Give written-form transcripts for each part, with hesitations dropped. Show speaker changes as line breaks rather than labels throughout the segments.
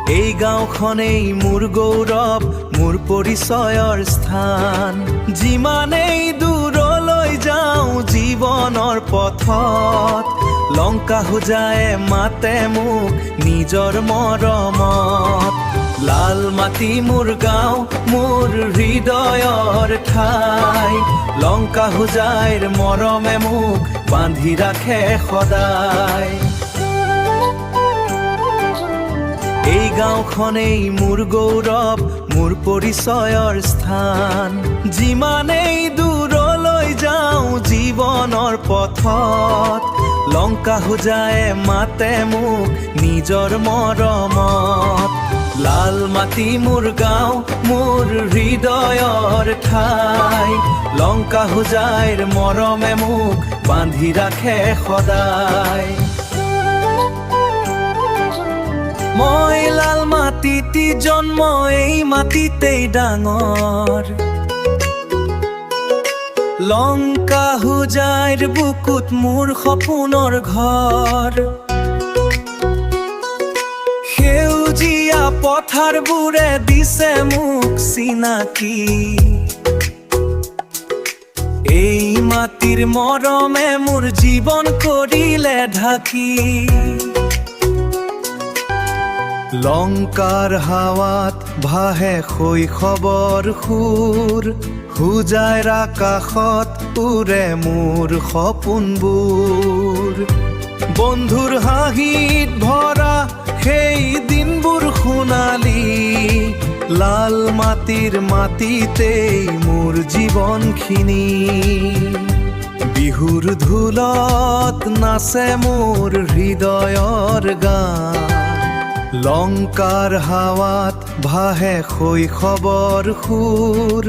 এই গাঁওখনেই মোৰ গৌৰৱ, মোৰ পৰিচয়ৰ স্থান। যিমানেই দূৰলৈ যাওঁ জীৱনৰ পথত, লংকা হোজায়ে মাতে মোক নিজৰ মৰমত। লাল মাটি মোৰ গাঁও, মোৰ হৃদয়ৰ ঠাই। লংকা হোজাইৰ মৰমে মোক বান্ধি ৰাখে সদায়। এই গাঁওখনেই মোৰ গৌৰৱ, মোৰ পৰিচয়ৰ স্থান। যিমানেই দূৰলৈ যাওঁ জীৱনৰ পথত, লংকা হোজায়ে মাতে মোক নিজৰ মৰমত। লাল মাটি মোৰ গাঁও, মোৰ হৃদয়ৰ ঠাই। লংকা হোজাইৰ মৰমে মোক বান্ধি ৰাখে সদায়। মই লাল মাটিতে জন্ম, এই মাটিতেই ডাঙৰ। লংকা হোজাইৰ বুকুত মোৰ সপোনৰ ঘৰ। সেউজীয়া পথাৰবোৰে দিছে মোক চিনাকি। এই মাটিৰ মৰমে মোৰ জীৱন কৰিলে ঢাকি। লংকাৰ হাৱাত ভাহে শৈশৱৰ সুৰ। হোজাইৰ আকাশত উৰে মোৰ সপোনবোৰ। বন্ধুৰ হাঁহিত ভৰা সেই দিনবোৰ সোণালী। লাল মাটিৰ মাটিতেই মোৰ জীৱনখিনি। বিহুৰ ঢোলত নাচে মোৰ হৃদয়ৰ গান। লংকাৰ হাৱাত ভাহে শৈশৱৰ সুৰ।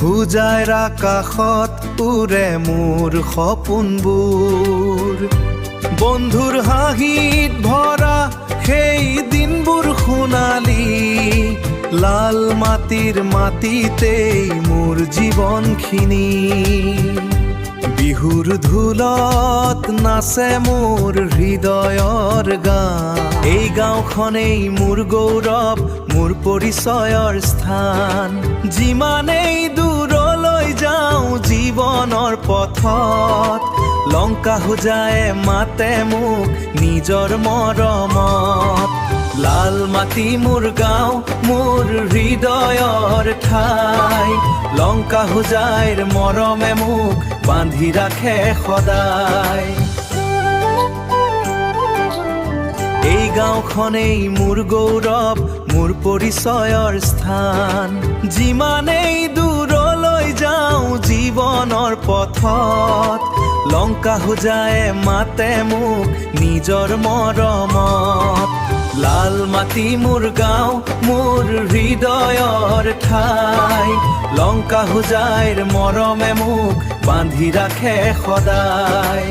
হোজাইৰ আকাশত উৰে মোৰ সপোনবোৰ। বন্ধুৰ হাঁহিত ভৰা সেই দিনবোৰ সোণালী। লাল মাটিৰ মাটিতেই মোৰ জীৱনখিনি। বিহুৰ ঢোলত নাচে মোৰ হৃদয়ৰ গান। এই গাঁওখনেই মোৰ গৌৰৱ, মোৰ পৰিচয়ৰ স্থান। যিমানেই দূৰলৈ যাওঁ জীৱনৰ পথত, লংকা হোজায়ে মাতে মোক নিজৰ মৰমত। লাল মাটি মোৰ গাঁও, মোৰ হৃদয়ৰ ঠাই। লংকা হোজাইৰ মৰমে মোক বান্ধি ৰাখে সদায়। এই গাঁওখনেই মোৰ গৌৰৱ, মোৰ পৰিচয়ৰ স্থান। যিমানেই দূৰলৈ যাওঁ জীৱনৰ পথত, লংকা হোজায়ে মাতে মোক নিজৰ মৰমত। লাল মাটি মোৰ গাঁও, মোৰ হৃদয়ৰ ঠাই। লংকা হোজাইৰ মৰমে মোক বান্ধি ৰাখে সদায়।